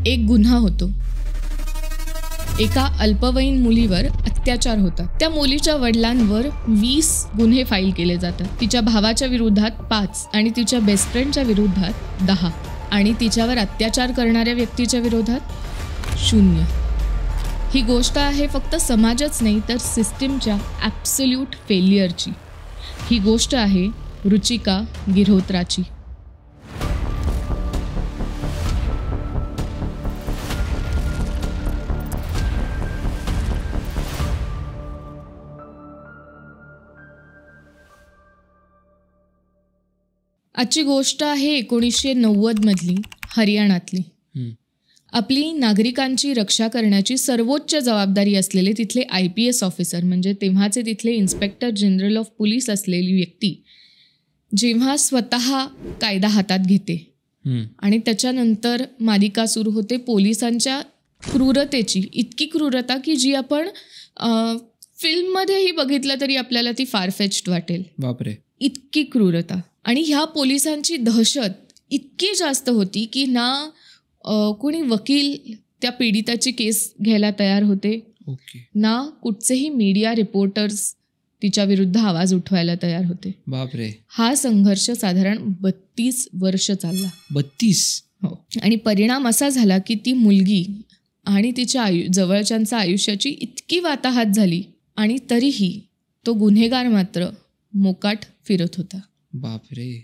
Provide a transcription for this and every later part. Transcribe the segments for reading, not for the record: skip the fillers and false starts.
एक गुन्हा होतो. एका अल्पवयीन मुलीवर अत्याचार होतात. त्या मुलीच्या वडिलांवर 20 गुन्हे फाईल केले जातात. तिच्या भावाच्या विरोधात 5 आणि तिच्या बेस्ट फ्रेंडच्या विरोधात 10 आणि तिच्यावर अत्याचार करणाऱ्या व्यक्तीच्या विरोधात 0. ही गोष्ट आहे फक्त समाजच नाही तर सिस्टीमच्या ॲब्सोल्यूट फेल्युअरची. ही गोष्ट आहे रुचिका गिरोत्राची. आजची गोष्ट आहे 1990 मधली हरियाणातली. आपली नागरिकांची रक्षा करण्याची सर्वोच्च जबाबदारी असलेले तिथले IPS ऑफिसर म्हणजे तेव्हाचे तिथले इन्स्पेक्टर जनरल ऑफ पोलीस असलेली व्यक्ती जेव्हा स्वतः कायदा हातात घेते आणि त्याच्यानंतर मालिका सुरू होते पोलिसांच्या क्रूरतेची. इतकी क्रूरता की जी आपण फिल्ममध्येही बघितलं तरी आपल्याला ती फारफेच्ड वाटेल. बापरे, इतकी क्रूरता. आणि ह्या पोलिसांची दहशत इतकी जास्त होती की ना कोणी वकील त्या पीडिताची केस घ्यायला तयार होते, ना कुठचेही मीडिया रिपोर्टर्स तिच्या विरुद्ध आवाज उठवायला तयार होते. बापरे. हा संघर्ष साधारण 32 वर्ष चालला. 32? हो. आणि परिणाम असा झाला की ती मुलगी आणि तिच्या जवळच्यांच्या आयुष्याची इतकी वाताहात झाली आणि तरीही तो गुन्हेगार मात्र मोकाट फिरत होता. बापरे.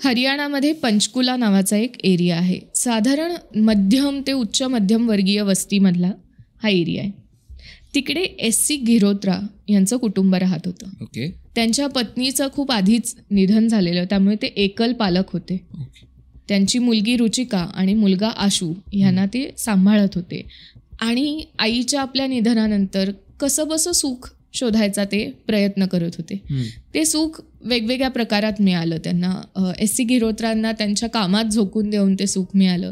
हरियाणामध्ये पंचकुला नावाचा एक एरिया आहे. साधारण मध्यम ते उच्च मध्यम वर्गीय वस्तीमधला हा एरिया आहे. तिकडे SC गिरोत्रा यांचं कुटुंब राहत होतं. ओके. त्यांच्या पत्नीचं खूप आधीच निधन झालेलं त्यामुळे ते एकल पालक होते. त्यांची मुलगी रुचिका आणि मुलगा आशू यांना ते सांभाळत होते. आणि आईच्या आपल्या निधनानंतर कसंबसं सुख शोधायचा ते प्रयत्न करत होते. ते सुख वेगवेगळ्या प्रकारात मिळालं त्यांना. SC गिरोत्रांना त्यांच्या कामात झोकून देऊन ते सुख मिळालं.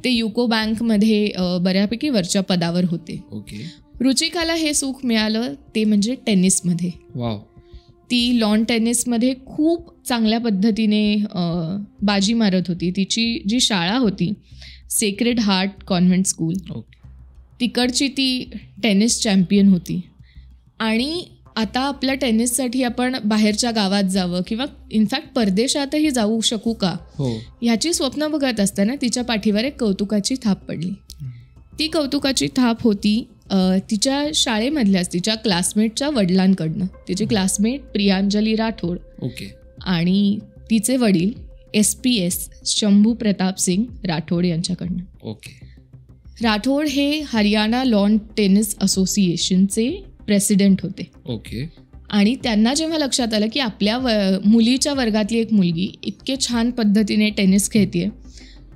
ते युको बँकमध्ये बऱ्यापैकी वरच्या पदावर होते. ओके. रुचिकाला हे सुख मिळालं ते म्हणजे टेनिसमध्ये. वाव. ती लॉन टेनिसमध्ये खूप चांगल्या पद्धतीने बाजी मारत होती. तिची जी शाळा होती सेक्रेड हार्ट कॉन्व्हेंट स्कूल, तिकडची ती टेनिस चॅम्पियन होती. आणि आता आपल्या टेनिससाठी आपण बाहेरच्या गावात जावं किंवा इनफॅक्ट परदेशातही जाऊ शकू का ह्याची स्वप्न बघत असताना तिच्या पाठीवर एक कौतुकाची थाप पडली. ती कौतुकाची थाप होती तिच्या शाळेमधल्याच तिच्या क्लासमेटच्या वडिलांकडनं. तिचे क्लासमेट प्रियांजली राठोड. ओके. आणि तिचे वडील SPS शंभू प्रताप सिंग राठोड यांच्याकडनं. ओके. राठोड हे हरियाणा लॉन टेनिस असोसिएशनचे प्रेसिडेंट होते. ओके. आणि त्यांना जेव्हा लक्षात आलं की आपल्या मुलीच्या वर्गातली एक मुलगी इतके छान पद्धतीने टेनिस खेळतेय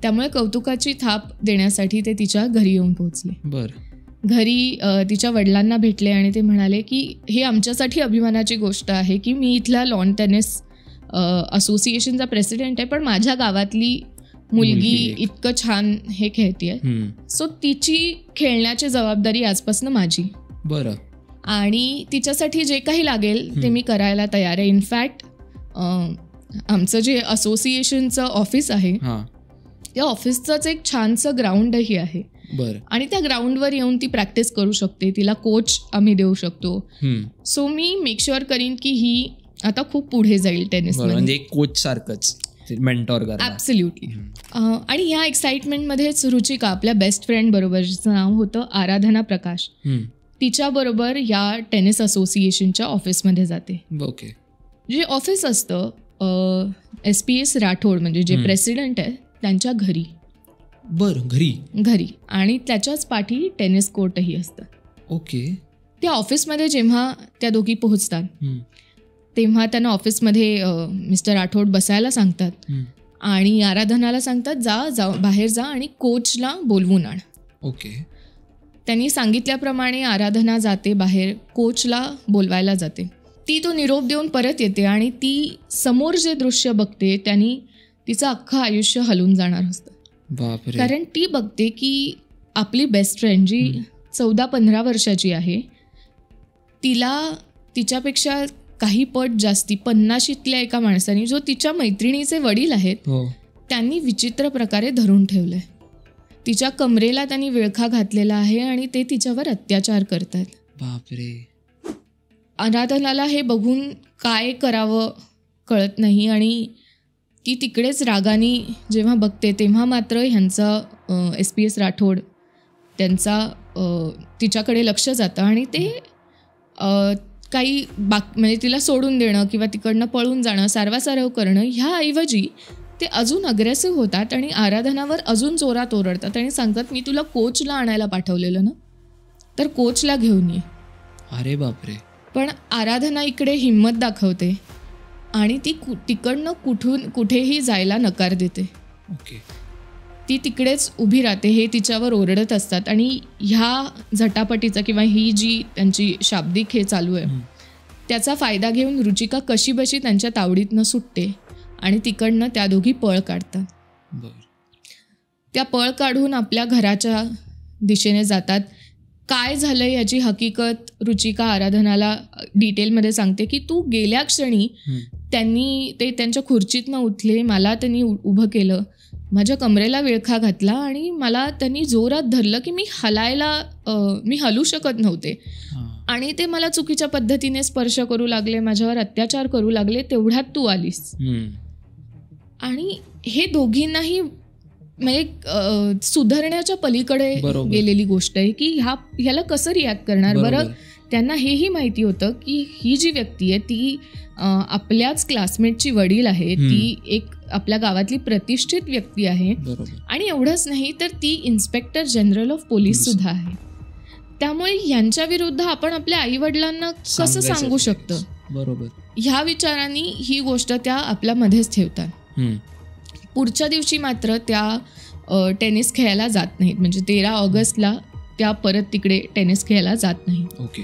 त्यामुळे कौतुकाची थाप देण्यासाठी ते तिच्या घरी येऊन पोहोचले. बरं. घरी तिच्या वडिलांना भेटले आणि ते म्हणाले की हे आमच्यासाठी अभिमानाची गोष्ट आहे की मी इथल्या लॉन टेनिस असोसिएशनचा प्रेसिडेंट आहे पण माझ्या गावातली मुलगी इतकं छान हे खेळतेय. सो तिची खेळण्याची जबाबदारी आजपासून माझी. बरं. आणि तिच्यासाठी जे काही लागेल ते मी करायला तयार आहे. इनफॅक्ट आमचं जे असोसिएशनचं ऑफिस आहे त्या ऑफिसचंच एक छानसं ग्राउंडही आहे. बरं. आणि त्या ग्राउंडवर येऊन ती प्रॅक्टिस करू शकते. तिला कोच आम्ही देऊ शकतो. सो मी मेक शुअर करीन की ही आता खूप पुढे जाईल टेनिस. म्हणजे कोच सारखंच मेंटॉर करा. ॲब्सोल्युटली. आणि ह्या एक्साइटमेंटमध्येच रुचिका आपल्या बेस्ट फ्रेंड बरोबर जिचं नाव होतं आराधना प्रकाश तिच्याबरोबर या टेनिस असोसिएशनच्या ऑफिसमध्ये जाते. ओके. जे ऑफिस असतं SPS राठोड म्हणजे जे प्रेसिडेंट आहे त्यांच्या घरी. बरं. घरी. आणि त्याच्याच पाठी टेनिस कोर्टही असतं. ओके. त्या ऑफिसमध्ये जेव्हा त्या दोघी पोहोचतात तेव्हा त्यांना ऑफिसमध्ये मिस्टर राठोड बसायला सांगतात आणि आराधनाला सांगतात जा बाहेर जा आणि कोचला बोलवून आण. ओके. त्यांनी सांगितल्याप्रमाणे आराधना जाते बाहेर, कोचला बोलवायला जाते. ती तो निरोप देऊन परत येते आणि ती समोर जे दृश्य बघते त्यांनी तिचं अख्खं आयुष्य हलून जाणार असतं. बापरे. कारण ती बघते की आपली बेस्ट फ्रेंड जी 14-15 वर्षाची आहे तिला तिच्यापेक्षा काही पट जास्ती 50शीतल्या एका माणसाने जो तिच्या मैत्रिणीचे वडील आहेत त्यांनी विचित्र प्रकारे धरून ठेवलंय. तिच्या कमरेला त्यांनी विळखा घातलेला आहे आणि ते तिच्यावर अत्याचार करतात. बापरे. आराधनाला हे बघून काय करावं कळत नाही आणि ती तिकडेच रागाने जेव्हा बघते तेव्हा मात्र ह्यांचा SPS राठोड त्यांचा तिच्याकडे लक्ष जातं आणि ते काही म्हणजे तिला सोडून देणं किंवा तिकडनं पळून जाणं, सारवासारव करणं ह्याऐवजी ते अजून अग्रेसिव्ह होतात आणि आराधनावर अजून जोरात ओरडतात आणि सांगतात, मी तुला कोचला आणायला पाठवलेलं ना, तर कोचला घेऊन ये. अरे बापरे. पण आराधना इकडे हिंमत दाखवते आणि ती तिकडनं कुठेही जायला नकार देते. ओके. ती तिकडेच उभी राहते. हे तिच्यावर ओरडत असतात आणि ह्या झटापटीचा किंवा ही जी त्यांची शाब्दिक हे चालू आहे त्याचा फायदा घेऊन रुचिका कशीबशी त्यांच्या तावडीतनं सुटते आणि तिकडनं त्या दोघी पळ काढतात. त्या पळ काढून आपल्या घराच्या दिशेने जातात. काय झालं याची हकीकत रुचिका आराधनाला डिटेलमध्ये सांगते की तू गेल्या क्षणी त्यांनी ते त्यांच्या खुर्चीतनं उठले, मला त्यांनी उभं केलं, माझ्या कमरेला विळखा घातला आणि मला त्यांनी जोरात धरलं की मी हलू शकत नव्हते आणि ते मला चुकीच्या पद्धतीने स्पर्श करू लागले, माझ्यावर अत्याचार करू लागले, तेवढ्यात तू आलीस. आणि हे दोघींनाही म्हणजे सुधारण्याच्या पलीकडे गेलेली गोष्ट आहे की ह्याला कसं रिॲक्ट करणार. बरं, त्यांना हेही माहिती होतं की ही जी व्यक्ती आहे ती आपल्याच क्लासमेटची वडील आहे, ती एक आपल्या गावातली प्रतिष्ठित व्यक्ती आहे आणि एवढंच नाही तर ती इन्स्पेक्टर जनरल ऑफ पोलीस सुद्धा आहे. त्यामुळे यांच्या विरुद्ध आपण आपल्या आईवडिलांना कसं सांगू शकतो. बरोबर. ह्या विचारांनी ही गोष्ट त्या आपल्या मध्येच ठेवतात. पुढच्या दिवशी मात्र त्या टेनिस खेळायला जात नाहीत. म्हणजे 13 ऑगस्टला त्या परत तिकडे टेनिस खेळायला जात नाही. ओके.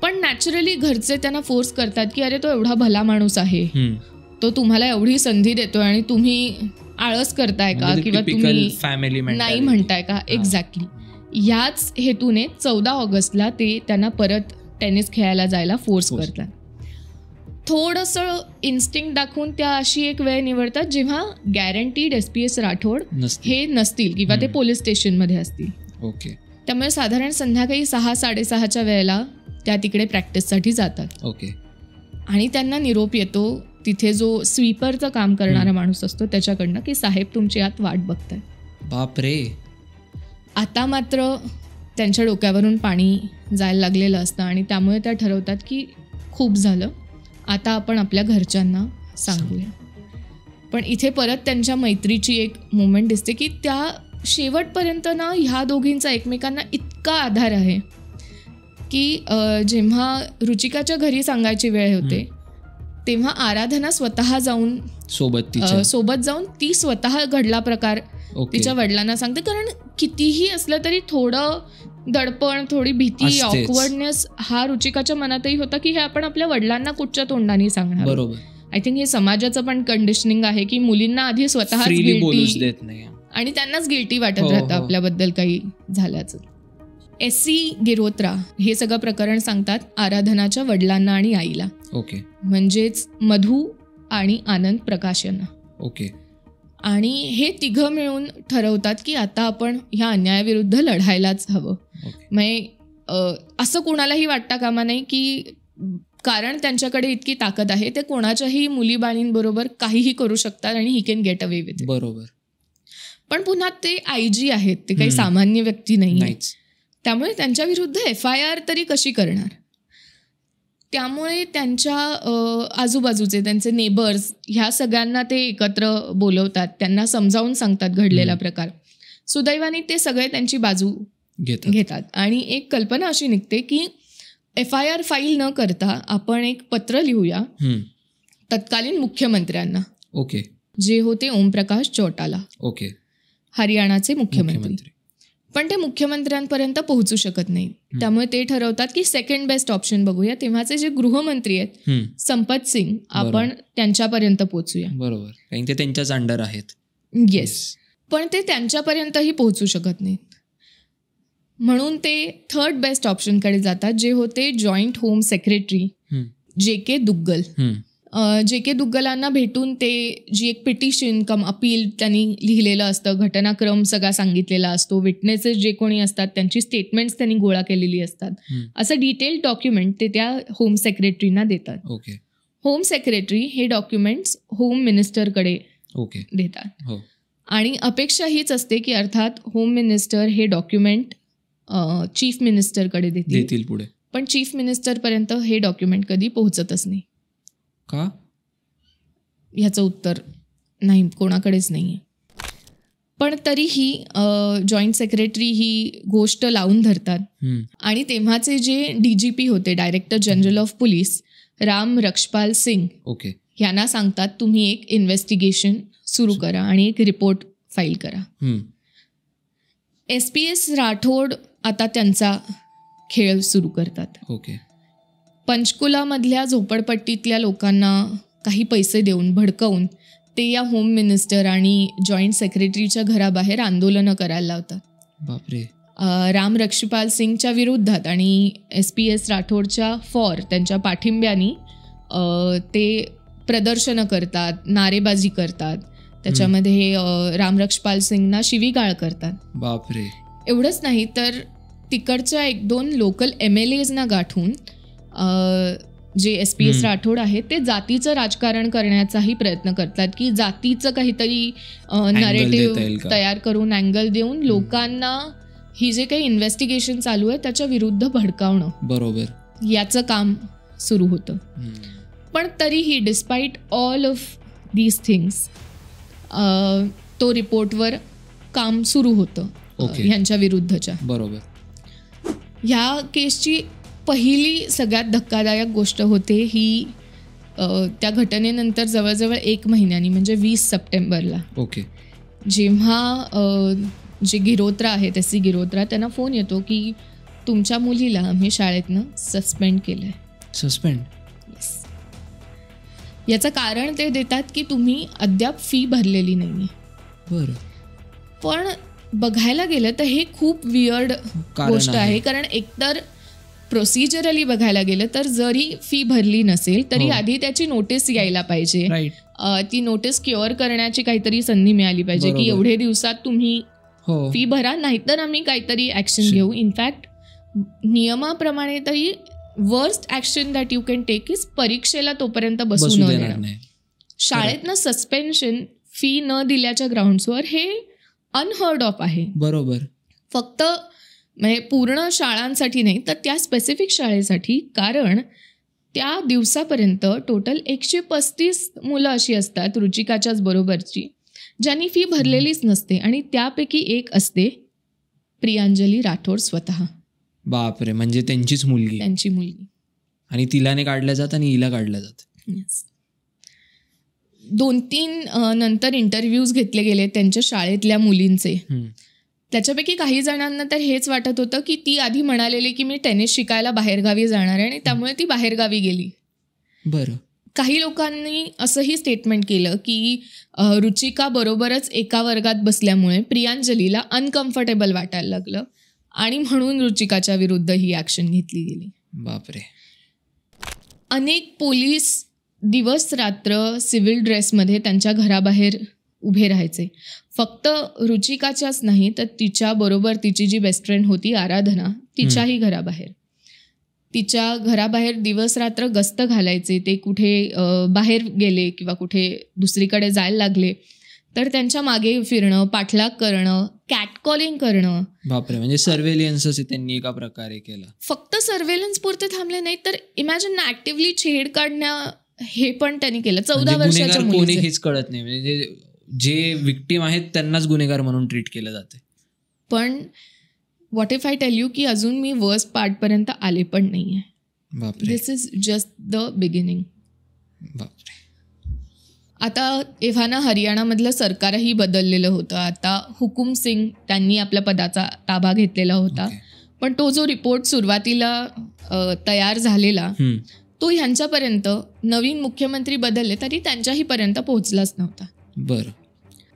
पण नॅचरली घरचे त्यांना फोर्स करतात की अरे तो एवढा भला माणूस आहे, तो तुम्हाला एवढी संधी देतोय आणि तुम्ही आळस करताय का किंवा तुम्ही नाही म्हणताय का. एक्झॅक्टली याच हेतूने 14 ऑगस्टला ते त्यांना परत टेनिस खेळायला जायला फोर्स करतात. थोडंसं इन्स्टिंक्ट दाखवून त्या अशी एक वेळ निवडतात जेव्हा गॅरंटीड SPS राठोड हे नसतील किंवा ते पोलीस स्टेशनमध्ये असतील. ओके. त्यामुळे साधारण संध्याकाळी 6-6:30च्या वेळेला त्या तिकडे प्रॅक्टिससाठी जातात. ओके. आणि त्यांना निरोप येतो तिथे जो स्वीपरचं काम करणारा माणूस असतो त्याच्याकडनं की साहेब तुमची आत वाट बघताय. बापरे. आता मात्र त्यांच्या डोक्यावरून पाणी जायला लागलेलं असतं आणि त्यामुळे त्या ठरवतात की खूप झालं, आता आपण आपल्या घरच्यांना सांगूया. पण इथे परत त्यांच्या मैत्रीची एक मोमेंट दिसते की त्या शेवटपर्यंत ना ह्या दोघींचा एकमेकांना इतका आधार आहे की जेव्हा रुचिकाच्या घरी सांगायची वेळ होते तेव्हा आराधना स्वतः जाऊन सोबत जाऊन ती स्वतः घडला प्रकार तिच्या वडिलांना सांगते. कारण कितीही असलं तरी थोडं दडपण, थोडी भीती, ऑकवर्डनेस हा रुचिकाच्या मनातही होता की हे आपण आपल्या वडिलांना कुठच्या तोंडाने सांगणार. बरोबर. आय थिंक हे समाजाचं पण कंडिशनिंग आहे की मुलींना आधी स्वतःच गिल्टी देत नाही आणि त्यांनाच गिल्टी वाटत राहतं आपल्याबद्दल काही झाल्याचं. SC गिरोत्रा हे सगळं प्रकरण सांगतात आराधनाच्या वडिलांना आणि आईला. ओके. म्हणजेच मधू आणि आनंद प्रकाश यांना. ओके. आणि हे तिघं मिळून ठरवतात की आता आपण ह्या अन्यायाविरुद्ध लढायलाच हवं. म्हणजे असं कोणालाही वाटता कामा नाही की कारण त्यांच्याकडे इतकी ताकद आहे ते कोणाच्याही मुलीबाळींबरोबर काहीही करू शकतात आणि he can get away with. बरोबर. पण पुन्हा ते IG आहेत, ते काही सामान्य व्यक्ती नाही, त्यामुळे त्यांच्या विरुद्ध FIR तरी कशी करणार. त्यामुळे त्यांच्या आजूबाजूचे त्यांचे नेबर्स ह्या सगळ्यांना ते एकत्र बोलवतात, त्यांना समजावून सांगतात घडलेला प्रकार. सुदैवाने ते सगळे त्यांची बाजू घेतात आणि एक कल्पना अशी निघते की FIR फाईल न करता आपण एक पत्र लिहूया तत्कालीन मुख्यमंत्र्यांना. ओके. जे होते ओमप्रकाश चौटाला. ओके. हरियाणाचे मुख्यमंत्री. पण ते मुख्यमंत्र्यांपर्यंत पोहोचू शकत नाही. त्यामुळे ते ठरवतात की सेकंड बेस्ट ऑप्शन बघूया. तेव्हाचे जे गृहमंत्री आहेत संपत सिंग, आपण त्यांच्यापर्यंत पोहोचूया. बरोबर. कारण ते त्यांच्याच अंडर आहेत. येस. पण ते त्यांच्यापर्यंतही पोहोचू शकत नाहीत. म्हणून ते थर्ड बेस्ट ऑप्शनकडे जातात जे होते joint home secretary JK Duggal. जे के दुग्गलांना भेटून ते जी एक पिटिशन कम अपील त्यांनी लिहिलेलं असतं, घटनाक्रम सगळा सांगितलेला असतो, विटनेसेस जे कोणी असतात त्यांची स्टेटमेंट्स त्यांनी गोळा केलेली असतात, असं डिटेल्ड डॉक्युमेंट ते त्या होम सेक्रेटरीना देतात. ओके. होम सेक्रेटरी हे डॉक्युमेंट्स होम मिनिस्टरकडे देतात. आणि अपेक्षा हीच असते की अर्थात होम मिनिस्टर हे डॉक्युमेंट चीफ मिनिस्टरकडे देतील पुढे. पण चीफ मिनिस्टरपर्यंत हे डॉक्युमेंट कधी पोहोचतच नाही. का? ह्याचं उत्तर नाही, कोणाकडेच नाही आहे. पण तरीही जॉईंट सेक्रेटरी ही गोष्ट लावून धरतात. आणि तेव्हाचे जे DGP होते, director general of police, Ram Rakshpal Singh, यांना सांगतात तुम्ही एक इन्व्हेस्टिगेशन सुरू करा आणि एक रिपोर्ट फाईल करा. SPS राठोड आता त्यांचा खेळ सुरू करतात. पंचकुलामधल्या झोपडपट्टीतल्या लोकांना काही पैसे देऊन भडकवून ते या होम मिनिस्टर आणि जॉईंट सेक्रेटरीच्या घराबाहेर आंदोलनं करायला लावतात. बापरे. राम रक्षपाल सिंगच्या विरोधात आणि SPS राठोडच्या त्यांच्या पाठिंब्याने ते प्रदर्शनं करतात, नारेबाजी करतात. त्याच्यामध्ये राम रक्षपाल सिंगना शिवीगाळ करतात. बापरे. एवढंच नाही तर तिकडच्या 1-2 लोकल MLAsना गाठून जे SPS राठोड आहेत ते जातीचं राजकारण करण्याचाही प्रयत्न करतात की जातीचं काहीतरी नरेटिव्ह तयार करून अँगल देऊन लोकांना ही जे काही इन्व्हेस्टिगेशन चालू आहे त्याच्या विरुद्ध भडकावणं. बरोबर. याचं काम सुरू होतं. पण तरीही despite all of these things तो रिपोर्टवर काम सुरू होतं ह्यांच्या विरुद्धच्या. बरोबर. ह्या केसची पहिली सगळ्यात धक्कादायक गोष्ट होते ही त्या घटनेनंतर जवळजवळ 1 महिन्यानी म्हणजे 20 सप्टेंबरला जेव्हा जे गिरोत्रा आहेत, SC गिरोत्रा, त्यांना फोन येतो की तुमच्या मुलीला आम्ही शाळेतनं सस्पेंड केलंय. सस्पेंड? याचं कारण ते देतात की तुम्ही अद्याप फी भरलेली नाहीये. बरं. पण बघायला गेलं तर हे खूप वियर्ड गोष्ट आहे. कारण एकतर प्रोसिजरली बघायला गेलं तर जरी फी भरली नसेल तरी आधी त्याची नोटीस यायला पाहिजे. ती नोटीस क्युअर करण्याची काहीतरी संधी मिळाली पाहिजे की एवढे दिवसात तुम्ही फी भरा, नाहीतर आम्ही काहीतरी ऍक्शन घेऊ. इनफॅक्ट नियमाप्रमाणे तरी worst action that you can take is परीक्षेला तोपर्यंत बसू न देणं. शाळेतनं सस्पेन्शन फी न दिल्याच्या ग्राउंड्सवर हे अनहर्ड ऑफ आहे. बरोबर. फक्त म्हणजे पूर्ण शाळांसाठी नाही तर त्या स्पेसिफिक शाळेसाठी. कारण त्या दिवसापर्यंत टोटल 135 मुलं अशी असतात रुचिकाच्याच बरोबरची ज्यांनी फी भरलेलीच नसते आणि त्यापैकी एक असते प्रियांजली राठोड स्वतः. बापरे. म्हणजे त्यांची मुलगी. आणि तिला नाही काढल्या जात आणि हिला काढल्या जात. 2-3 नंतर इंटरव्ह्यूज घेतले गेले त्यांच्या शाळेतल्या मुलींचे. त्याच्यापैकी काही जणांना तर हेच वाटत होतं की ती आधी म्हणालेली की मी टेनिस शिकायला बाहेरगावी जाणार आहे आणि त्यामुळे ती बाहेरगावी गेली. बरं. काही लोकांनी असंही स्टेटमेंट केलं की रुचिका बरोबरच एका वर्गात बसल्यामुळे प्रियांजलीला अनकम्फर्टेबल वाटायला लागलं आणि म्हणून रुचिकाच्या विरुद्ध ही ॲक्शन घेतली गेली. बापरे. अनेक पोलीस दिवस रात्र सिव्हिल ड्रेसमध्ये त्यांच्या घराबाहेर उभे राहायचे. फक्त रुचिकाच्याच नाही तर तिच्याबरोबर तिची जी बेस्ट फ्रेंड होती आराधना, तिच्याही घराबाहेर. तिच्या घराबाहेर दिवस रात्र गस्त घालायचे. ते कुठे बाहेर गेले किंवा कुठे दुसरीकडे जायला लागले तर त्यांच्या मागे फिरणं, पाठलाग करणं, कॅटकॉलिंग करणं. बापरे. म्हणजे सर्व्हेलियन्सच त्यांनी एका प्रकारे केला. फक्त सर्व्हेलन्स पुरते थांबले नाही तर इमॅजिन ऍक्टिव्हली छेड काढणं हे पण त्यांनी केलं. 14 वर्षाच्या कोणी हेच कळत नाही. म्हणजे जे विक्टीम आहेत त्यांनाच गुन्हेगार म्हणून ट्रीट केलं जाते. पण what if I tell you की अजून मी वर्स्ट पार्टपर्यंत आले पण नाही आहे. दिस इज जस्ट द बिगिनिंग. बापरे. आता एव्हाना हरियाणामधलं सरकारही बदललेलं होतं. आता हुकुम सिंग त्यांनी आपल्या पदाचा ताबा घेतलेला होता. पण तो जो रिपोर्ट सुरुवातीला तयार झालेला तो ह्यांच्यापर्यंत नवीन मुख्यमंत्री बदलले तरी त्यांच्याही पर्यंत पोहोचलाच नव्हता. बरं.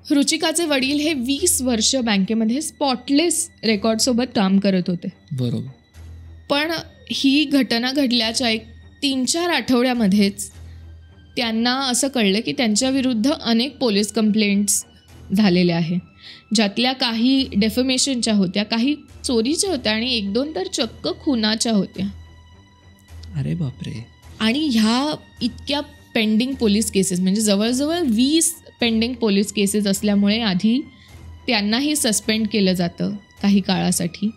रुचिकाचे वडील हे 20 वर्ष बँकेमध्ये स्पॉटलेस रेकॉर्डसोबत काम करत होते. बरोबर. पण ही घटना घडल्याच्या 3-4 आठवड्यामध्येच त्यांना असं कळलं की त्यांच्या विरुद्ध अनेक पोलीस कंप्लेंट्स झालेल्या आहेत, ज्यातल्या काही डेफमेशनच्या होत्या, काही चोरीच्या होत्या आणि 1-2 तर चक्क खुनाच्या होत्या. अरे बापरे. आणि ह्या इतक्या पेंडिंग पोलीस केसेस, म्हणजे जवळजवळ 20 पेंडिंग पोलीस केसेस असल्यामुळे आधी त्यांनाही सस्पेंड केलं जातं काही काळासाठी.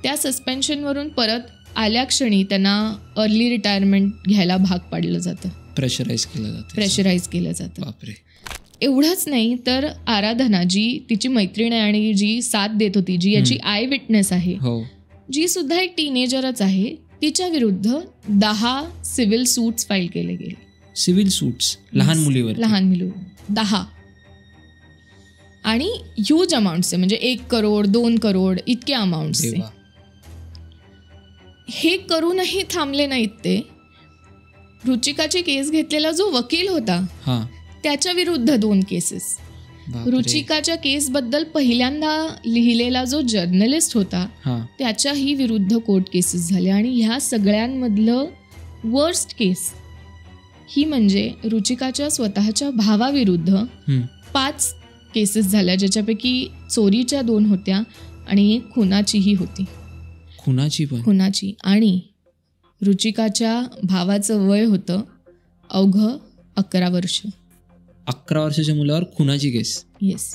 त्या सस्पेन्शनवरून परत आल्या क्षणी त्यांना अर्ली रिटायरमेंट घ्यायला भाग पाडलं जातं, प्रेशराईज केलं जातं. बापरे. एवढंच नाही तर आराधना, जी तिची मैत्रीण आहे आणि जी साथ देत होती, जी याची आय विटनेस आहे, जी सुद्धा एक टीनेजरच आहे, तिच्या विरुद्ध 10 सिव्हिल सूट्स फाईल केले गेले. सिव्हिल सूट्स लहान मुलीवर 10. आणि ह्यूज अमाऊंट्स, म्हणजे 1 करोड 2 करोड इतके अमाऊंट्स. हे करूनही थांबले नाहीत ते. रुचिकाची केस घेतलेला जो वकील होता त्याच्या विरुद्ध 2 केसेस. रुचिकाच्या केसबद्दल पहिल्यांदा लिहिलेला जो जर्नलिस्ट होता त्याच्याही विरुद्ध कोर्ट केसेस झाल्या. आणि ह्या सगळ्यांमधलं वर्स्ट केस ही म्हणजे रुचिकाच्या स्वतःच्या भावाविरुद्ध 5 केसेस झाल्या, ज्याच्यापैकी चोरीच्या 2 होत्या आणि एक खुनाचीही होती. खुनाची. आणि रुचिकाच्या भावाचं वय होतं अवघं 11 वर्ष. 11 वर्षाच्या मुलावर खुनाची केस. येस.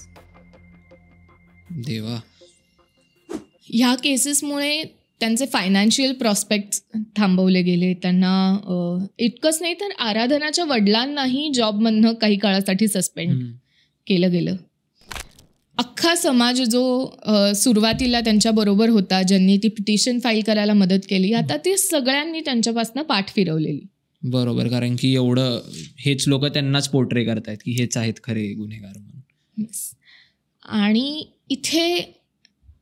देवा. ह्या केसेसमुळे त्यांचे फायनान्शियल प्रॉस्पेक्ट्स थांबवले गेले. त्यांना इतकंच नाही तर आराधनाच्या वडिलांनाही जॉबमधनं काही काळासाठी सस्पेंड केलं गेलं. अख्खा समाज जो सुरुवातीला त्यांच्याबरोबर होता, ज्यांनी ती पिटिशन फाईल करायला मदत केली, आता ते सगळ्यांनी त्यांच्यापासून पाठ फिरवलेली. बरोबर, कारण की एवढं हेच लोक त्यांनाच पोर्ट्रे करतायत की हेच आहेत खरे गुन्हेगार म्हणून. आणि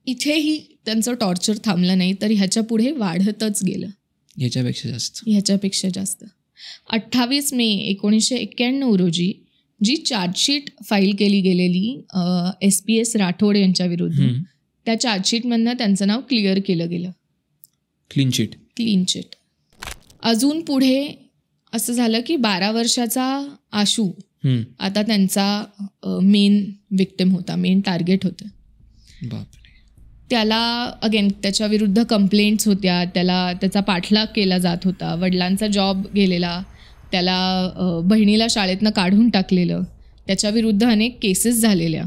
इथेही त्यांचं टॉर्चर थांबलं नाही, तर ह्याच्या पुढे वाढतच गेलं. ह्याच्यापेक्षा जास्त. 28 मे 1991 रोजी जी चार्जशीट फाईल केली गेलेली SPS राठोड यांच्या विरुद्ध, त्या चार्जशीटमधनं त्यांचं नाव क्लिअर केलं गेलं. Clean chit. अजून पुढे असं झालं की 12 वर्षाचा आशू आता त्यांचा मेन विक्टिम होता, मेन टार्गेट होतं. त्याला अगेन त्याच्या विरुद्ध कंप्लेंट्स होत्या, त्याचा पाठलाग केला जात होता. वडिलांचा जॉब गेलेला, त्याला बहिणीला शाळेतनं काढून टाकलेलं, त्याच्याविरुद्ध अनेक केसेस झालेल्या.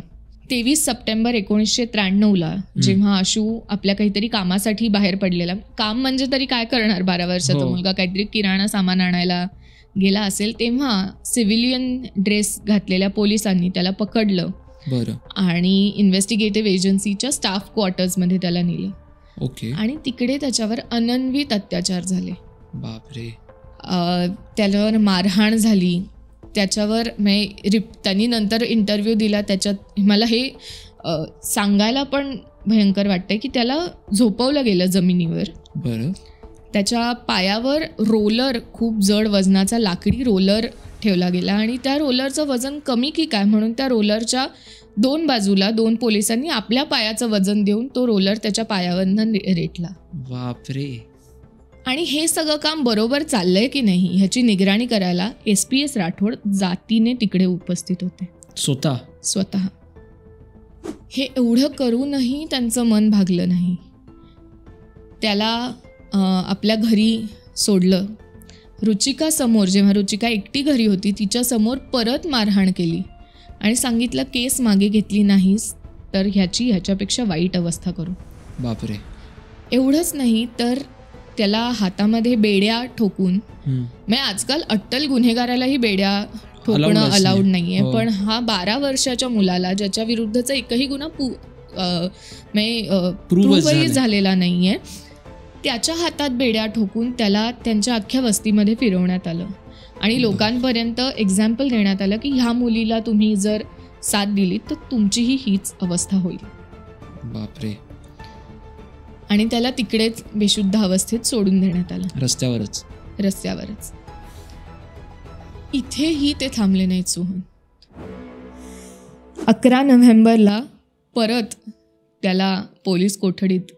23 सप्टेंबर 1993 जेव्हा आशू आपल्या काहीतरी कामासाठी बाहेर पडलेला, काम म्हणजे तरी काय करणार, 12 वर्षाचा मुलगा काहीतरी किराणा सामान आणायला गेला असेल, तेव्हा सिव्हिलियन ड्रेस घातलेल्या पोलिसांनी त्याला पकडलं आणि इन्व्हेस्टिगेटिव्ह एजन्सीच्या स्टाफ क्वार्टर्समध्ये त्याला नेलं. आणि तिकडे त्याच्यावर अनन्वित अत्याचार झाले. बापरे. त्याच्यावर मारहाण झाली. त्याच्यावर त्यांनी नंतर इंटरव्ह्यू दिला, त्याच्यात मला हे सांगायला पण भयंकर वाटतंय की त्याला झोपवलं गेलं जमिनीवर. त्याच्या पायावर रोलर, खूप जड वजनाचा लाकडी रोलर ठेवला गेला आणि त्या रोलरचं वजन कमी की काय म्हणून त्या रोलरच्या 2 बाजूला 2 पोलिसांनी आपल्या पायाचं वजन देऊन तो रोलर त्याच्या पायावरनं रेटला. बापरे. आणि हे सगळं काम बरोबर चाललंय की नाही ह्याची निगराणी करायला SPS राठोड जातीने तिकडे उपस्थित होते, स्वतः. हे एवढं करूनही त्यांचं मन भागलं नाही. त्याला आपल्या घरी सोडलं. रुचिका समोर, जेव्हा रुचिका एकटी घरी होती, तिच्या समोर परत मारहाण केली आणि सांगितलं केस मागे घेतली नाहीस तर ह्याच्यापेक्षा वाईट अवस्था करू. बापरे. एवढंच नाही तर त्याला हातामध्ये बेड्या ठोकून, म्हणजे आजकाल अट्टल गुन्हेगारालाही बेड्या ठोकणं अलाउड नाहीये, पण हा 12 वर्षाच्या मुलाला ज्याच्या विरुद्धचा एकही गुन्हा प्रूव्हही झालेला नाहीये, त्याच्या हातात बेड्या ठोकून त्याला त्यांच्या अख्ख्या वस्तीमध्ये फिरवण्यात आलं आणि लोकांपर्यंत एक्झाम्पल देण्यात आलं की ह्या मुलीला तुम्ही जर साथ दिली तर तुमचीही हीच अवस्था होईल. बापरे. आणि त्याला तिकडेच बेशुद्ध अवस्थेत सोडून देण्यात आलं, रस्त्यावरच. इथेही ते थांबले नाहीत सोहन. 11 नोव्हेंबरला परत त्याला पोलीस कोठडीत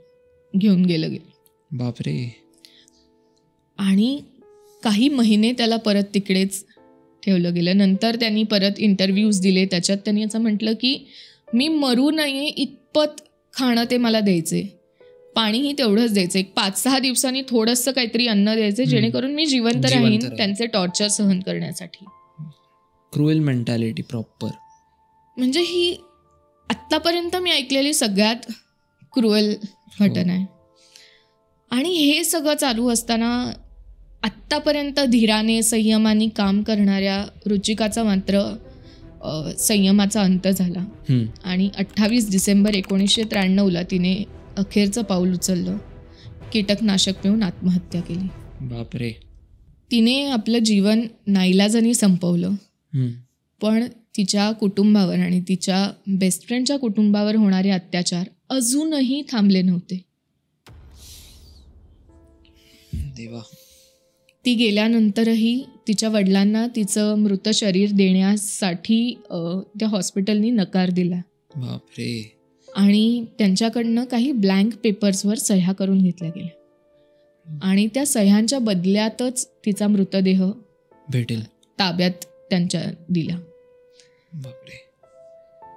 घेऊन गेलं गेलं. बापरे. आणि काही महिने त्याला परत तिकडेच ठेवलं गेलं. नंतर त्यांनी परत इंटरव्ह्यूज दिले, त्याच्यात त्यांनी असं म्हटलं की मी मरू नये इतपत खाणं ते मला द्यायचे, पाणीही तेवढंच द्यायचं, एक 5-6 दिवसांनी थोडंसं काहीतरी अन्न द्यायचे जेणेकरून मी जिवंत राहीन त्यांचे टॉर्चर सहन करण्यासाठी. Cruel mentality proper. म्हणजे ही आत्तापर्यंत मी ऐकलेली सगळ्यात क्रुएल घटना आहे. आणि हे सगळं चालू असताना आत्तापर्यंत धीराने संयमाने काम करणाऱ्या रुचिकाचा मात्र संयमाचा अंत झाला आणि 28 डिसेंबर 1993 तिने अखेरचं पाऊल उचललं. कीटकनाशक पिऊन आत्महत्या केली. बापरे. तिने आपलं जीवन नाईलाजाने संपवलं, पण तिच्या कुटुंबावर आणि तिच्या बेस्ट फ्रेंडच्या कुटुंबावर होणारे अत्याचार अजूनही थांबले नव्हते. देवा. ती गेल्यानंतरही तिच्या वडिलांना तिचं मृत शरीर देण्यासाठी त्या हॉस्पिटलनी नकार दिला. बापरे. आणि त्यांच्याकडनं काही ब्लँक पेपर्सवर सह्या करून घेतल्या गेल्या आणि त्या सह्यांच्या बदल्यातच तिचा मृतदेह भेटेल ताब्यात त्यांच्या दिला. बापरे.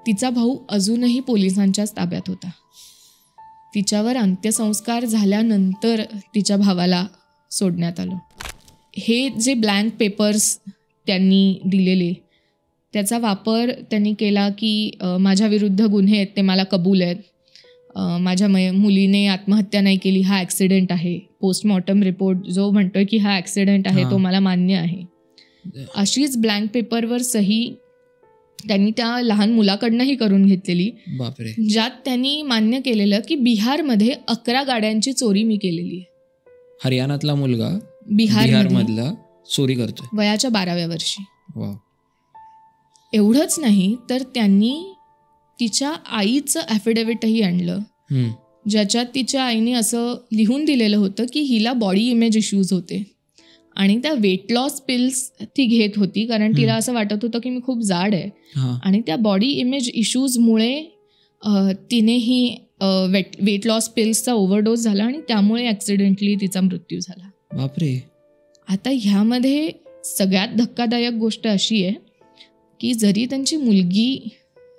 तिचा भाऊ अजूनही पोलिसांच्याच ताब्यात होता. तिच्यावर अंत्यसंस्कार झाल्यानंतर तिच्या भावाला सोडण्यात आलं. हे जे ब्लँक पेपर्स त्यांनी दिलेले त्याचा वापर त्यांनी केला की माझ्या विरुद्ध गुन्हे आहेत ते मला कबूल आहेत, माझ्या मुलीने आत्महत्या नाही केली, हा ॲक्सिडेंट आहे, पोस्टमॉर्टम रिपोर्ट जो म्हणतोय की हा ॲक्सिडेंट आहे तो मला मान्य आहे. अशीच ब्लँक पेपरवर सही त्यांनी त्या लहान मुलाकडनंही करून घेतलेली. बापरे. ज्यात त्यांनी मान्य केलेलं की बिहारमध्ये 11 गाड्यांची चोरी मी केलेली आहे. हरियाणातला मुलगा बिहारमधला चोरी करतोय वयाच्या 12व्या वर्षी. वा. एवढंच नाही तर त्यांनी तिच्या आईचं ॲफिडेव्हिटही आणलं, ज्याच्यात तिच्या आईने असं लिहून दिलेलं होतं की हिला बॉडी इमेज इश्यूज होते आणि त्या वेट लॉस पिल्स ती घेत होती कारण तिला असं वाटत होतं की मी खूप जाड आहे आणि त्या बॉडी इमेज इश्यूजमुळे तिनेही वेट लॉस पिल्सचा ओव्हरडोस झाला आणि त्यामुळे ॲक्सिडेंटली तिचा मृत्यू झाला. बापरे. आता ह्यामध्ये सगळ्यात धक्कादायक गोष्ट अशी आहे की जरी त्यांची मुलगी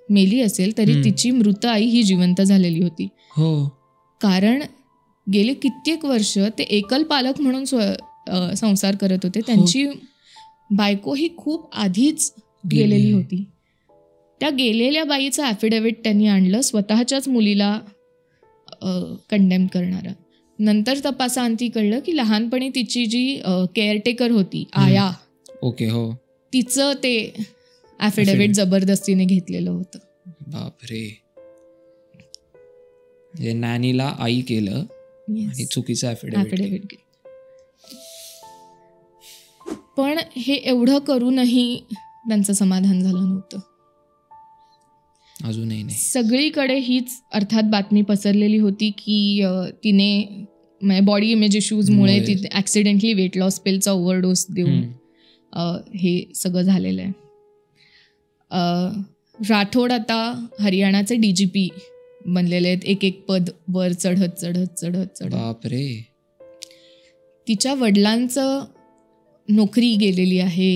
मेली असेल तरी तिची मृत आई ही जिवंत झालेली होती. हो. कारण गेले कित्येक वर्ष ते एकल पालक म्हणून संसार करत होते. त्यांची बायको ही खूप आधीच गेलेली होती. त्या गेलेल्या बाईचं ॲफिडेव्हिट त्यांनी आणलं स्वतःच्याच मुलीला कंडेम करणारं. नंतर तपासाअंती कळलं की लहानपणी तिची जी केअरटेकर होती आया, ओके हो, तिचं ते ॲफिडेव्हिट जबरदस्तीने घेतलेलं होतं. बापरे. नॅनीला आई केलं आणि चुकीचं ॲफिडेव्हिट. पण हे एवढं करूनही त्यांचं समाधान झालं नव्हतं. अजूनही नाही. सगळीकडे हीच अर्थात बातमी पसरलेली होती की तिने बॉडी इमेज इश्यूजमुळे ती ॲक्सिडेंटली वेट लॉस पिलचा ओव्हरडोस देऊन हे सगळं झालेलं आहे. राठोड आता हरियाणाचे DGP बनलेले आहेत, एक पद वर चढत. बापरे. तिच्या वडिलांचं नोकरी गेलेली आहे,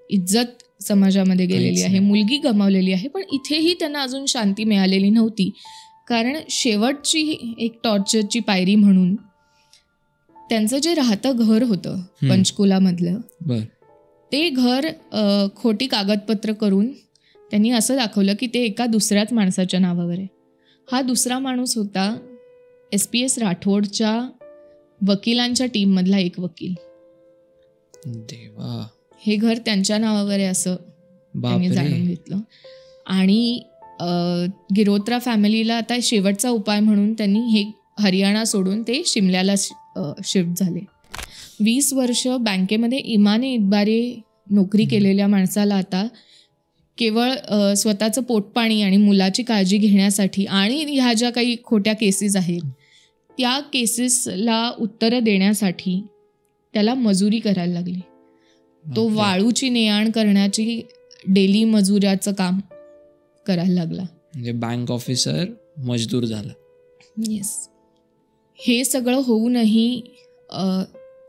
इज्जत समाजामध्ये गेलेली आहे, मुलगी गमावलेली आहे, पण इथेही त्यांना अजून शांती मिळालेली नव्हती. कारण शेवटची एक टॉर्चरची पायरी म्हणून त्यांचं जे राहतं घर होतं पंचकुलामधलं, ते घर खोटी कागदपत्र करून त्यांनी असं दाखवलं की ते एका दुसऱ्याच माणसाच्या नावावर आहे. हा दुसरा माणूस होता SPS राठोडच्या वकिलांच्या टीममधला एक वकील. देवा. हे घर त्यांच्या नावावर आहे असं त्यांनी जाणून घेतलं. आणि गिरोत्रा फॅमिलीला आता शेवटचा उपाय म्हणून त्यांनी हे हरियाणा सोडून ते शिमल्याला शिफ्ट झाले. 20 वर्ष बँकेमध्ये इमाने इतबारे नोकरी केलेल्या माणसाला आता केवळ स्वतःचं पोटपाणी आणि मुलाची काळजी घेण्यासाठी आणि ह्या ज्या काही खोट्या केसेस आहेत त्या केसेसला उत्तरं देण्यासाठी त्याला मजुरी करायला लागली. तो वाळूची ने-आण करण्याची डेली मजुराचं काम करायला लागला. म्हणजे बँक ऑफिसर मजदूर झाला. येस. हे सगळं होऊनही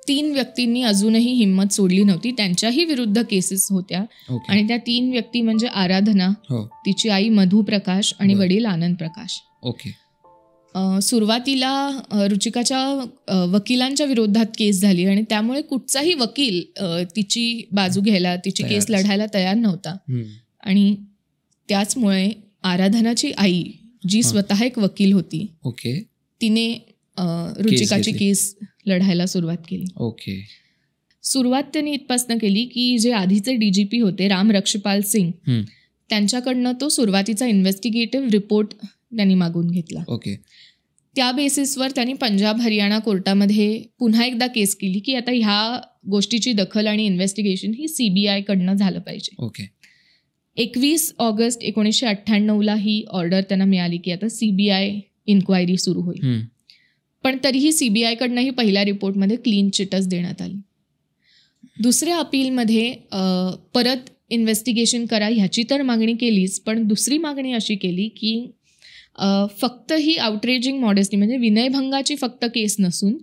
3 व्यक्तींनी अजूनही हिंमत सोडली नव्हती. त्यांच्याही विरुद्ध केसेस होत्या. आणि त्या 3 व्यक्ती म्हणजे आराधना, तिची आई मधू प्रकाश आणि वडील आनंद प्रकाश. सुरुवातीला रुचिकाच्या वकिलांच्या विरोधात केस झाली आणि त्यामुळे कुठचाही वकील तिची बाजू घ्यायला, तिची केस लढायला तयार नव्हता. आणि त्याचमुळे आराधनाची आई, जी स्वतः एक वकील होती, तिने रुचिकाची केस लढायला सुरुवात केली. सुरुवात त्यांनी इथपासनं केली की जे आधीचे DGP होते राम रक्षपाल सिंग, त्यांच्याकडनं तो सुरुवातीचा इन्व्हेस्टिगेटिव्ह रिपोर्ट त्यांनी मागून घेतला. त्या बेसिसवर त्यांनी पंजाब हरियाणा कोर्टामध्ये पुन्हा एकदा केस केली की आता ह्या गोष्टीची दखल आणि इन्व्हेस्टिगेशन ही CBI कडनं झालं पाहिजे. 21 ऑगस्ट 1998 ही ऑर्डर त्यांना मिळाली की आता CBI इन्क्वायरी सुरू होईल. पण तरीही CBI कडनंही पहिल्या रिपोर्टमध्ये क्लीन चिटच देण्यात आली. दुसऱ्या अपीलमध्ये परत इन्व्हेस्टिगेशन करा ह्याची तर मागणी केलीच, पण दुसरी मागणी अशी केली की फक्त ही आउटरेजिंग मॉडेस्टी म्हणजे विनयभंगाची फक्त केस नसून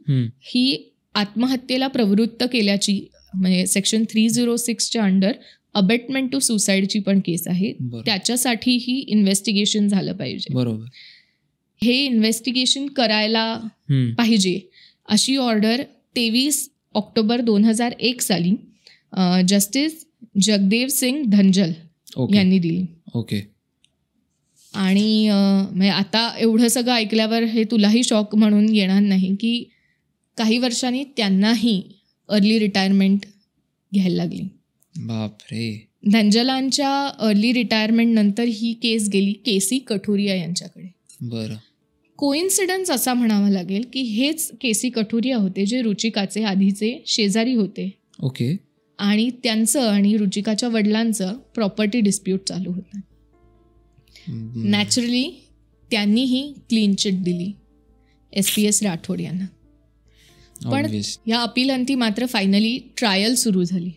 ही आत्महत्येला प्रवृत्त केल्याची म्हणजे सेक्शन 306च्या अंडर अबेटमेंट टू सुसाईडची पण केस आहे, त्याच्यासाठीही इन्व्हेस्टिगेशन झालं पाहिजे. बरोबर. हे इन्व्हेस्टिगेशन करायला पाहिजे अशी ऑर्डर 23 ऑक्टोबर 2001 साली जस्टिस जगदेव सिंग धनजल यांनी दिली. आणि आता एवढं सगळं ऐकल्यावर हे तुलाही शॉक म्हणून येणार नाही की काही वर्षांनी त्यांनाही अर्ली रिटायरमेंट घ्यायला लागली. बापरे. धनजलांच्या अर्ली रिटायरमेंट नंतर ही केस गेली केसी कठुरिया यांच्याकडे. बरं. कोइन्सिडन्स असा म्हणावा लागेल की हेच केसी कठुरिया होते जे रुचिकाचे आधीचे शेजारी होते. आणि त्यांचं आणि रुचिकाच्या वडिलांचं प्रॉपर्टी डिस्प्यूट चालू होतं. नॅचरली त्यांनीही क्लीन चिट दिली SPS राठोड यांना. पण या अपीलांती मात्र फायनली ट्रायल सुरू झाली.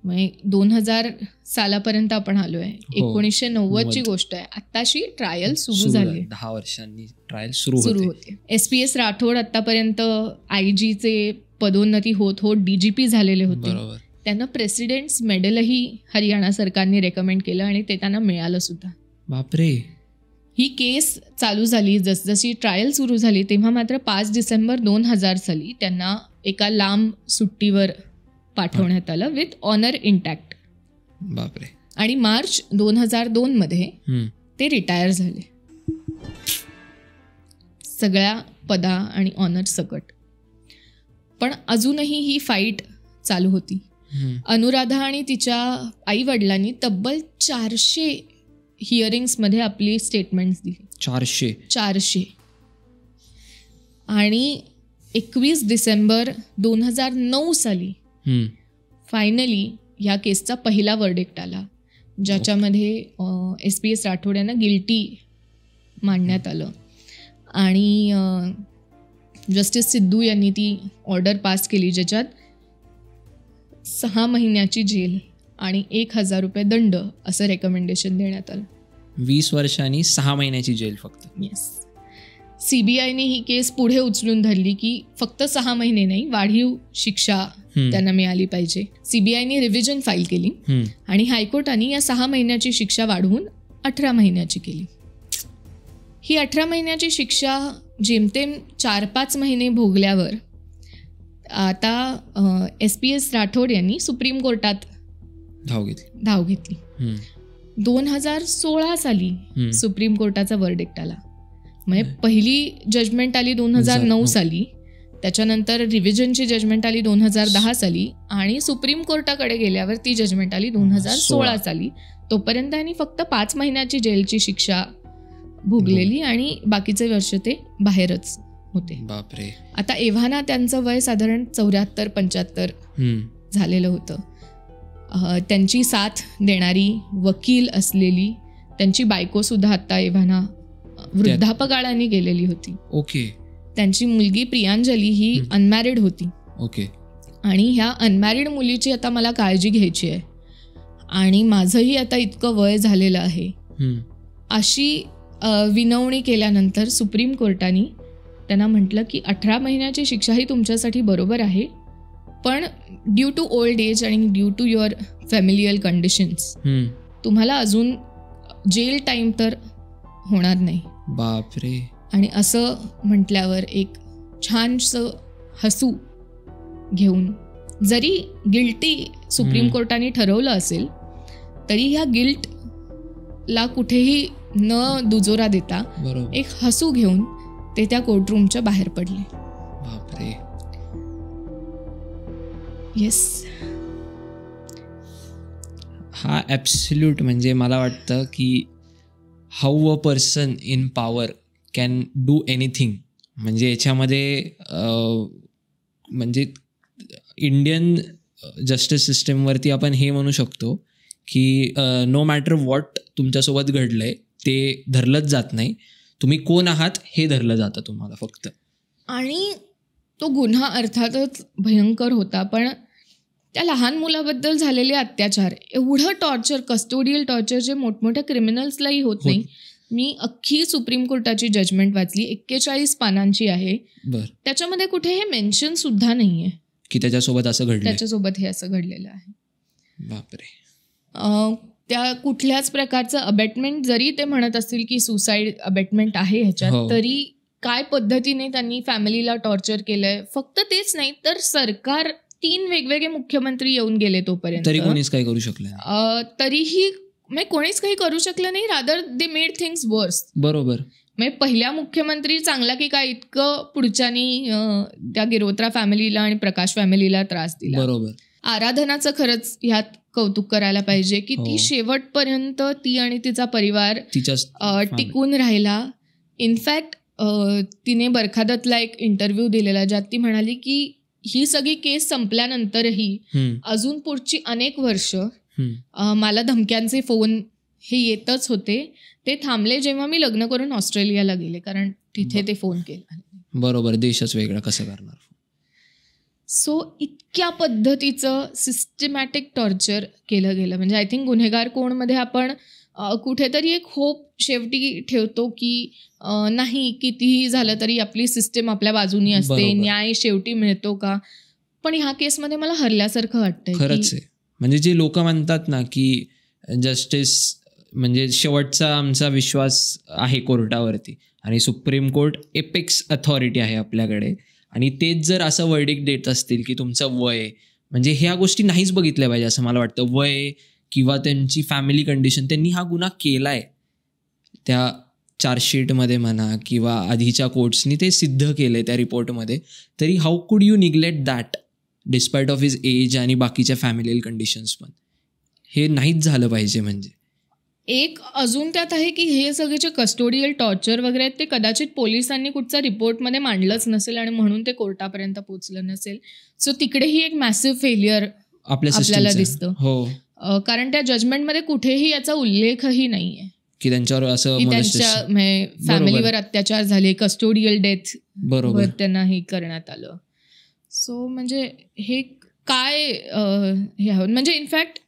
म्हणजे 2000 सालापर्यंत आपण आलोय. 1990ची गोष्ट आहे. आत्ताशी ट्रायल सुरू झाली. 10 वर्षांनी ट्रायल सुरू होते. SPS राठोड आतापर्यंत IG पदोन्नती होत DGP झालेले होते. त्यांना प्रेसिडेंट्स मेडलही हरियाणा सरकारने रेकमेंड केलं आणि ते त्यांना मिळालं सुद्धा. बापरे. ही केस चालू झाली. जसजशी ट्रायल सुरू झाली तेव्हा मात्र 5 डिसेंबर 2000 साली त्यांना एका लांब सुट्टीवर पाठवण्यात आलं विथ ऑनर इंटॅक्ट. बापरे. आणि मार्च 2002 मध्ये ते रिटायर झाले सगळ्या पदा आणि ऑनर सकट. पण अजूनही ही फाईट चालू होती. अनुराधा आणि तिच्या आई वडिलांनी तब्बल 400 हिअरिंग्समध्ये आपली स्टेटमेंट्स दिली. 400. आणि 21 डिसेंबर 2009 साली फायनली ह्या केसचा पहिला वर्डिक्ट आला, ज्याच्यामध्ये SPS राठोड यांना गिल्टी मानण्यात आलं. आणि जस्टिस सिद्धू यांनी ती ऑर्डर पास केली ज्याच्यात 6 महिन्याची जेल आणि 1000 रुपये दंड असं रेकमेंडेशन देण्यात आलं. 20 वर्षांनी 6 महिन्याची जेल फक्त. येस. CBIने ही केस पुढे उचलून धरली की फक्त 6 महिने नाही, वाढीव शिक्षा त्यांना मिळाली पाहिजे. CBIने रिव्हिजन फाईल केली आणि हायकोर्टाने या 6 महिन्याची शिक्षा वाढवून 18 महिन्याची केली. ही 18 महिन्याची शिक्षा जेमतेम 4-5 महिने भोगल्यावर आता SPS राठोड यांनी सुप्रीम कोर्टात धाव घेतली. 2016 साली सुप्रीम कोर्टाचा वर्डिक्ट आला. म्हणजे पहिली जजमेंट आली 2009 साली, त्याच्यानंतर रिव्हिजनची जजमेंट आली 2010 साली आणि सुप्रीम कोर्टाकडे गेल्यावर ती जजमेंट आली 2016 साली. तोपर्यंत त्यांनी फक्त 5 महिन्याची जेलची शिक्षा भोगलेली आणि बाकीचे वर्ष ते बाहेरच होते. बापरे. आता एव्हाना त्यांचं वय साधारण 74-75 झालेलं होतं. त्यांची साथ देणारी वकील असलेली त्यांची बायको सुद्धा आता एव्हाना वृद्धापकाळाने गेलेली होती. त्यांची मुलगी प्रियांजली ही अनमॅरिड होती. आणि ह्या अनमॅरिड मुलीची आता मला काळजी घ्यायची आहे आणि माझंही आता इतकं वय झालेलं आहे अशी विनवणी केल्यानंतर सुप्रीम कोर्टाने त्यांना म्हटलं की 18 महिन्याची शिक्षा ही तुमच्यासाठी बरोबर आहे, पण ड्यू टू ओल्ड एज आणि ड्यू टू युअर फॅमिलियल कंडिशन्स तुम्हाला अजून जेल टाईम तर होणार नाही. बापरे. आणि असं म्हटल्यावर एक छानसं हसू घेऊन, जरी गिल्टी सुप्रीम कोर्टाने ठरवलं असेल तरी ह्या गिल्टला कुठेही न दुजोरा देता एक हसू घेऊन ते त्या कोर्टरूमच्या बाहेर पडले. बापरे. येस. हा ॲब्सल्यूट म्हणजे मला वाटतं की how a person in power can do anything. म्हणजे याच्यामध्ये म्हणजे इंडियन जस्टिस सिस्टमवरती आपण हे म्हणू शकतो की नो मॅटर व्हॉट तुमच्यासोबत घडलंय ते धरलंच जात नाही. तुम्ही कोण आहात हे धरलं जातं तुम्हाला फक्त. आणि तो गुन्हा अर्थातच भयंकर होता, पण त्या लहान मुलाबद्दल झालेले अत्याचार, एवढं टॉर्चर, कस्टोडियल टॉर्चर जे मोठमोठ्या क्रिमिनल्सलाही होत नाही. मी अख्खी सुप्रीम कोर्टाची जजमेंट वाचली, 41 पानांची आहे. त्याच्यामध्ये कुठे हे मेन्शन सुद्धा नाहीये की त्याच्यासोबत असं घडलं, त्याच्यासोबत हे असं घडलेलं आहे. बापरे. त्या कुठल्याच प्रकारचं अबेटमेंट, जरी ते म्हणत असतील की सुसाईड अबेटमेंट आहे ह्याच्यात, तरी काय पद्धतीने त्यांनी फॅमिलीला टॉर्चर केलंय. फक्त तेच नाही तर सरकार 3 वेगवेगळे मुख्यमंत्री येऊन गेले तोपर्यंत, तरी कोणीच काही करू शकलं तरीही कोणीच काही करू शकलं नाही. रादर दे मेड थिंग्स वर्स. बरोबर. पहिला मुख्यमंत्री चांगला की काय, इतकं पुढच्यानी त्या गिरोत्रा फॅमिलीला आणि प्रकाश फॅमिलीला त्रास दिला. बरोबर. आराधनाचं खरंच ह्यात कौतुक करायला पाहिजे की ती शेवटपर्यंत ती आणि तिचा परिवार टिकून राहिला. इनफॅक्ट तिने बरखादतला एक इंटरव्ह्यू दिलेला ज्यात ती म्हणाली की ही सगळी केस संपल्यानंतरही अजून पुढची अनेक वर्ष मला धमक्यांचे फोन हे येतच होते. ते थांबले जेव्हा मी लग्न करून ऑस्ट्रेलियाला गेले, कारण तिथे ते फोन केला. बरोबर. देशच वेगळा कसं करणार. सो इतक्या पद्धतीचं सिस्टमॅटिक टॉर्चर केलं गेलं. म्हणजे आय थिंक गुन्हेगार कोणमध्ये आपण कुठेतरी एक होप शेवटी ठेवतो की नाही, कितीही झालं तरी आपली सिस्टम आपल्या बाजूनी असते, न्याय शेवटी मिळतो का. पण ह्या केसमध्ये मला हरल्यासारखं वाटतंय. खरंच आहे. म्हणजे जे लोक म्हणतात ना की जस्टिस म्हणजे शेवटचा आमचा विश्वास आहे कोर्टावरती, आणि सुप्रीम कोर्ट एपेक्स अथॉरिटी आहे आपल्याकडे, आणि तेच जर असं वर्डिक्ट देत असतील की तुमचं वय, म्हणजे ह्या गोष्टी नाहीच बघितल्या पाहिजे असं मला वाटतं. वय किंवा त्यांची फॅमिली कंडिशन, त्यांनी हा गुन्हा केलाय त्या चार्जशीटमध्ये म्हणा किंवा आधीच्या कोर्ट्सनी ते सिद्ध केलंय त्या रिपोर्टमध्ये, तरी how could you neglect that despite of his age आणि बाकीच्या फॅमिलियल कंडिशन्स. पण हे नाहीच झालं पाहिजे. म्हणजे एक अजून त्यात आहे की हे सगळेचे कस्टोडियल टॉर्चर वगैरे आहेत ते कदाचित पोलिसांनी कुठच्या रिपोर्टमध्ये मांडलंच नसेल आणि म्हणून ते कोर्टापर्यंत पोहोचलं नसेल. सो तिकडेही एक मॅसिव्ह फेल्युअर आपल्याला दिसतं. हो. कारण त्या जजमेंटमध्ये कुठेही याचा उल्लेखही नाहीये की त्यांच्यावर असं त्यांच्या फॅमिलीवर अत्याचार झाले, कस्टोडियल डेथ बरोबर त्यांना हे करण्यात आलं. सो म्हणजे हे काय हे हवं. म्हणजे इनफॅक्ट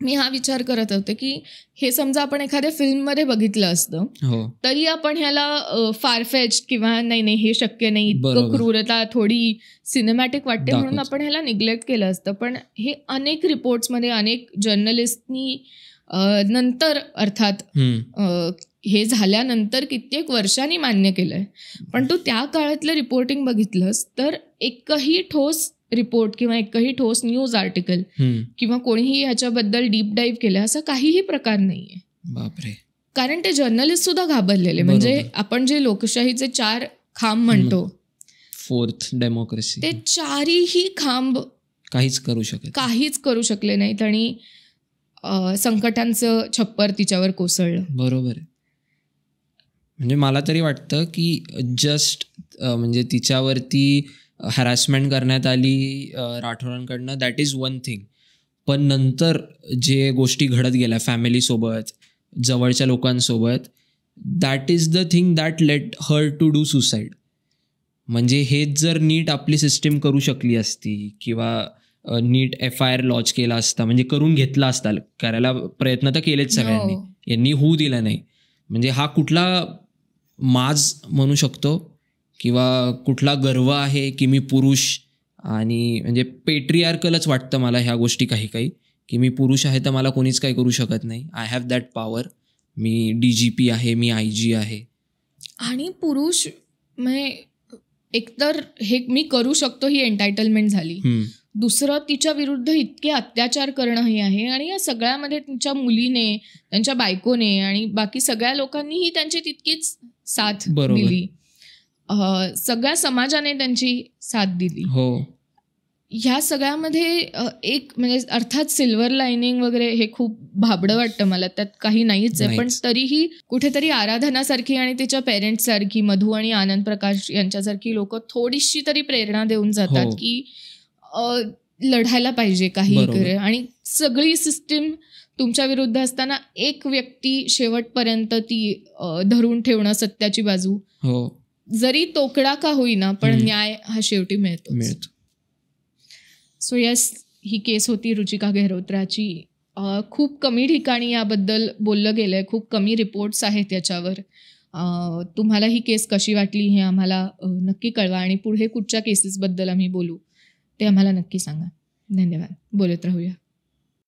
मी हा विचार करत होते की हे समजा आपण एखाद्या फिल्ममध्ये बघितलं असतं तरी आपण ह्याला फारफेच किंवा नाही हे शक्य नाही, इतकं क्रूरता थोडी सिनेमॅटिक वाटते म्हणून आपण ह्याला निग्लेक्ट केलं असतं. पण हे अनेक रिपोर्ट्समध्ये अनेक जर्नलिस्टनी नंतर अर्थात हे झाल्यानंतर कित्येक वर्षांनी मान्य केलंय. पण तू त्या काळातलं रिपोर्टिंग बघितलंस तर एकही ठोस रिपोर्ट किंवा एकही ठोस न्यूज आर्टिकल किंवा कोणीही ह्याच्याबद्दल डीप डाईव्ह केलं असं काहीही प्रकार नाहीये. बापरे. कारण ते जर्नलिस्ट सुद्धा घाबरलेले. म्हणजे आपण जे लोकशाहीचे 4 खांब म्हणतो, 4th डेमोक्रेसी, ते 4ही खांब काहीच करू शकले नाहीत आणि संकटांचं छप्पर तिच्यावर कोसळलं. बरोबर आहे. म्हणजे मला तरी वाटतं की जस्ट म्हणजे तिच्यावरती हॅरॅसमेंट करण्यात आली राठोरांकडनं, दॅट इज वन थिंग. पण नंतर जे गोष्टी घडत गेल्या फॅमिलीसोबत, जवळच्या लोकांसोबत, that is the thing that let her to do suicide. म्हणजे हेच जर नीट आपली सिस्टीम करू शकली असती किंवा नीट FIR लॉन्च केला असता, म्हणजे करून घेतला असता, करायला प्रयत्न तर केलेच सगळ्यांनी, यांनी होऊ दिला नाही. म्हणजे हा कुठला माज म्हणू शकतो किंवा कुठला गर्व आहे की मी पुरुष, आणि म्हणजे पेट्रियार्कलच वाटतं मला ह्या गोष्टी काही काही, की मी पुरुष आहे तर मला कोणीच काही करू शकत नाही. I have that power. Me DGP आहे, मी IG आहे. आणि पुरुष म्हणजे एकतर हे मी करू शकतो ही एंटायटलमेंट झाली. दुसरं तिच्या विरुद्ध इतके अत्याचार करणं हे आहे. आणि या सगळ्यामध्ये तिच्या मुलीने, त्यांच्या बायकोने आणि बाकी सगळ्या लोकांनीही त्यांची तितकीच साथ दिली. सगळ्या समाजाने त्यांची साथ दिली. हो. ह्या सगळ्यामध्ये एक म्हणजे अर्थात सिल्वर लाईनिंग वगैरे हे खूप भाबडं वाटतं मला, त्यात काही नाहीच आहे. पण तरीही कुठेतरी आराधनासारखी आणि तिच्या पेरेंट्स सारखी, मधू आणि आनंद प्रकाश यांच्यासारखी लोक थोडीशी तरी प्रेरणा देऊन जातात की लढायला पाहिजे काही करे. आणि सगळी सिस्टीम तुमच्या विरुद्ध असताना एक व्यक्ती शेवटपर्यंत ती धरून ठेवणं सत्याची बाजू, जरी तोकडा का होईना पण न्याय हा शेवटी मिळतो. सो यस, ही केस होती रुचिका गेहरोत्राची. खूप कमी ठिकाणी याबद्दल बोललं गेलं आहे, खूप कमी रिपोर्ट्स आहेत याच्यावर. तुम्हाला ही केस कशी वाटली हे आम्हाला नक्की कळवा, आणि पुढे कुठच्या केसेसबद्दल आम्ही बोलू ते आम्हाला नक्की सांगा. धन्यवाद. बोलत राहूया.